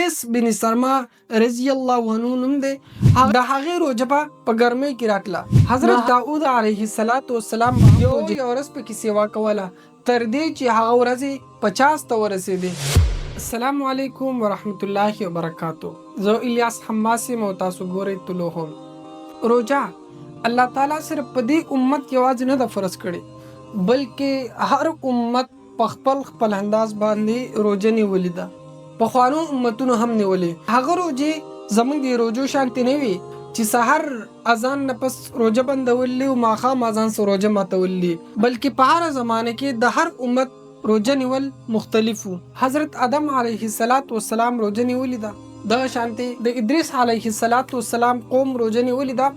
قیس بن سرما رضی الله عنه نوم دی. د هغې روژه په ګرمۍ کې راتله. حضرت داود علیه السلام یو ورځ پکې سیوا کوله تر دې چې هغه ورځې 50 ته ورسېدې. السلام علیکم ورحمت الله وبرکاتو. زه الیاس حماسي مو تاسو ګورئ طلوع هم. روژه الله تعالی صرف په دې امت یوازې نه ده فرض کړې بلکې هر امت په خپل انداز باندې روژه نیولې ده. پخوانو امتونو هم نیولې. هغه روژې زموږ د روژو شانتې نه وي چې سحر اذان نه پس روژه بندولې او ماښام اذان سره روژه ماتولې، بلکې په هر زمانه کې د هر امت روژه نیول مختلف وو. حضرت آدم علیه السلام روژه نیولې ده. دغه شانتې د ادریس علیه السلام قوم روژه نیولې ده.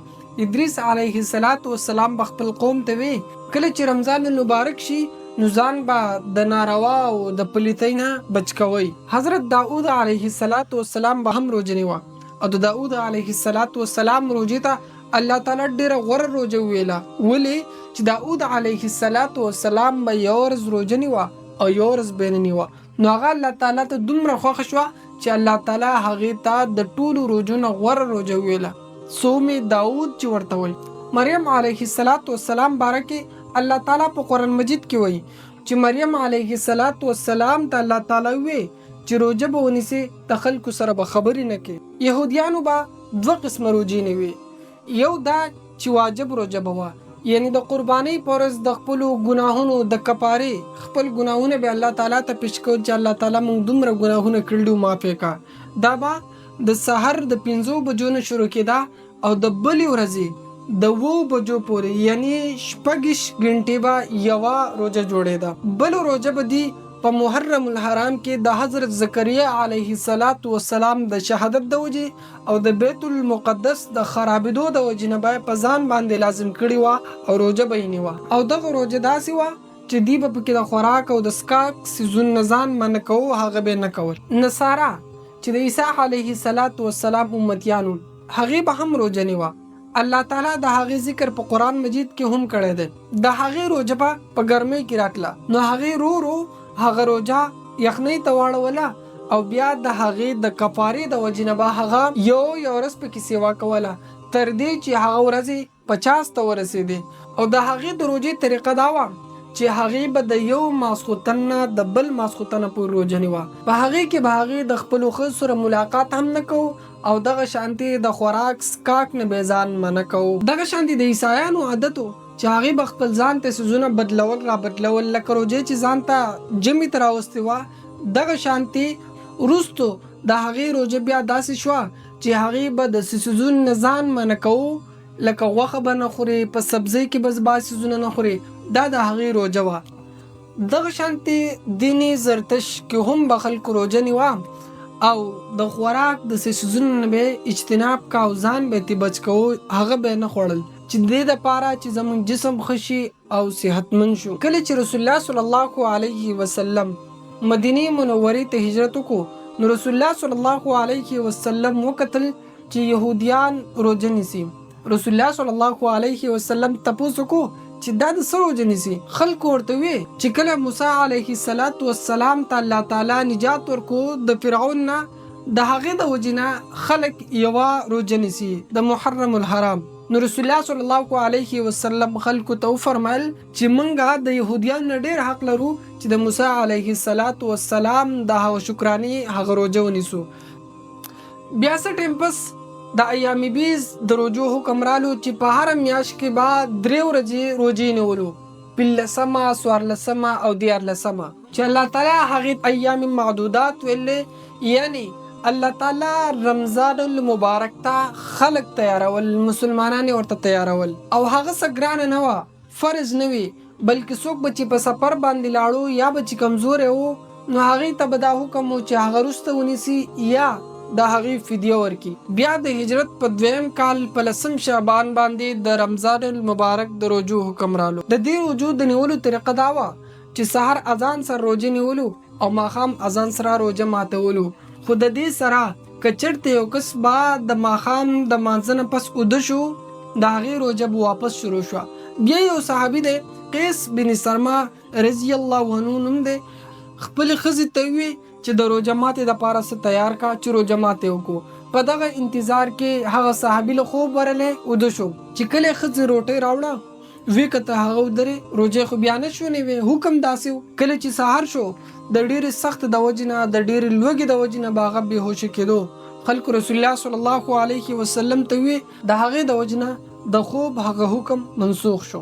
ادریس علیه السلام په خپل قوم ته وی کله چې رمضان المبارک شي نو ځان به د ناروا او د پلیتۍ نه بچ کوئ. حضرت داود علیه السلام به هم روژه نیوه او د داود علیه السلام روژې ته الله تعالی ډیره غوره روژه ویله. ولې چې داود علیه السلام به یو ورځ روژه نیوه او یو ورځ به نه نیوه، نو هغه الله تعالی ته دومره خوښه شوه چې الله تعالی هغې ته د ټولو روژو نه غوره روژه ویله. صوم داود چې ورته وایي. مریم علیه السلام باره کې الله تعالی په قرآن مجید کې وایي چې مریم علیه السلام ته الله تعالی وی چې روژه به ونیسي د خلکو سره به خبرې نه کوي. یهودیانو به 2 قسمه روژې نیوي. یو دا چې واجب روژه به وه، یعنی د قربانۍ په ورځ د خپلو ګناهونو د کفارې خپل ګناهونه به الله تعالی ته پیش کوو چې الله تعالی موږ دومره ګناهونه کړي دي معاف یې کړه. دا به د سحر د 5 بجو نه شروع کېده او د بلې ورځې د 2 بجو پورې یعنی 6 غنټې به یوه روژه جوړېده. بل روژه به دی په محرم الحرام کې د حضرت زکریا علیه السلام د شهادت د وجې او د بیت المقدس د خرابېدو د وجې نه به په ځان باندې لازم کړې وه او روژه به یې نیوه. او دغه روژه داسې وه چې دی به پکې د خوراک او د څښاک څیزونو نه ځان منع کوو، هغه به یې نه کول. نصارا چې د عیسی علیه السلام امتیانو هغې به هم روژه نیوه. الله تعالی د هغې ذکر په قرآن مجید کې هم کړی دی. د هغې روژه به په ګرمۍ کې راتله، نو هغې رو هغه روژه یخنۍ ته واړوله او بیا د هغې د کفارې د وجې نه به هغه یو ورځ پکې سیوا کوله تر دې چې هغه ورځې 50 ته ورسېدې. او د هغې د روژې طریقه دا وه چې هغې به د یو ماسخوتن نه د بل ماسخوتنه پورې روژه نیوه. په هغې کې به هغې د خپلو ښځو سره ملاقات هم نه کوو او دغه شانتې د خوراک څښاک نه به ځان منع کوو. دغه شانتې د عیسایانو عادت و چې هغې به خپل ځان ته څیزونه بدلول لکه روژې چې ځان ته جمعې ته راوستې وه. دغه شانتې وروستو د هغې روژه بیا داسې شوه چې هغې به د څیزونو نه ځان منع کوو، لکه غوښه به نه خوري، په سبزۍ کې به بعض څیزونه نه خوري. دا د هغې روژه وه. دغه شانتې دیني زرتش کې هم به خلکو روژه نیوه او د خوراک د څیزونو نه به اجتناب کا او ځان به ترې بچ کوو، هغه به یې نه خوړل چې د دې دپاره چې زموږ جسم ښه شي او صحتمند شو. کله چې رسول الله صلی الله علیه وسلم مدینې منورې ته هجرت وکړو نو رسول الله صلی الله علیه وسلم وکتل چې یهودیان روژه نیسي. رسول الله صلی الله علیه وسلم تپوس وکړو چې دا د څه روژه نیسي. خلکو ورته وی چې کله موسی علیه السلام ته الله تعالی نجات ورکړو د فرعون نه، د هغې د وجې نه خلک یوه روژه نیسي د محرم الحرام. نو رسول الله صلی الله علیه وسلم خلکو ته وفرمایل چې موږ د یهودیانو نه ډېر حق لرو چې د موسی علیه السلام د هغه شکرانې هغه روژه ونیسو. بیا څه ټیم پس د ایام بیز د روژو حکم رالو چې په هره میاشت کې به 3 ورځې روژې نیولو، 15 14 او 14 چې الله تعالی هغې ایام معدودات ویلې، یعنی الله تعالی رمضان المبارک ته خلق تیارول، مسلمانان ورته تیارول او هغه څه ګرانه نه وه، فرض نه وي، بلکې څوک به چې په سفر باندې لاړو یا به چې کمزوری و نو هغې ته به دا حکم و چې هغه وروسته ونیسي یا د هغې فدیه ورکړي. بیا د هجرت په 2م کال په 10 شعبان باندې د رمضان المبارک د روژو حکم رالو. د دې روژو د نیولو طریقه دا وه چې سحر اذان سره روژه نیولو او ماښام اذان سره روژه ماتولو. خو د دې سره که چېرته یو کس به د ماښام د لمانځه نه پس اوده شو د هغې روژه به واپس شروع شوه. بیا یو صحابي دی قیس بن سرما رضی الله عنه نوم دی، خپلې ښځې ته وی چې د روژه ماتې دپاره څه تیار کا چې روژه ماتې وکړو. په دغه انتظار کې هغه صحابي له خوب ورلی وده شو چې کله یې ښځې روټۍ راوړه وی کته هغه ودرې روژې خو بیا نه شونې وې. حکم داسې و کله چې سهار شو د ډېرې سخت د وجې نه د ډېرې لوږې د وجې نه به هغه بېهوشه کېدو. خلکو رسول الله صلی الله علیه وسلم ته وی د هغې د وجې نه د خوب هغه حکم منسوخ شو.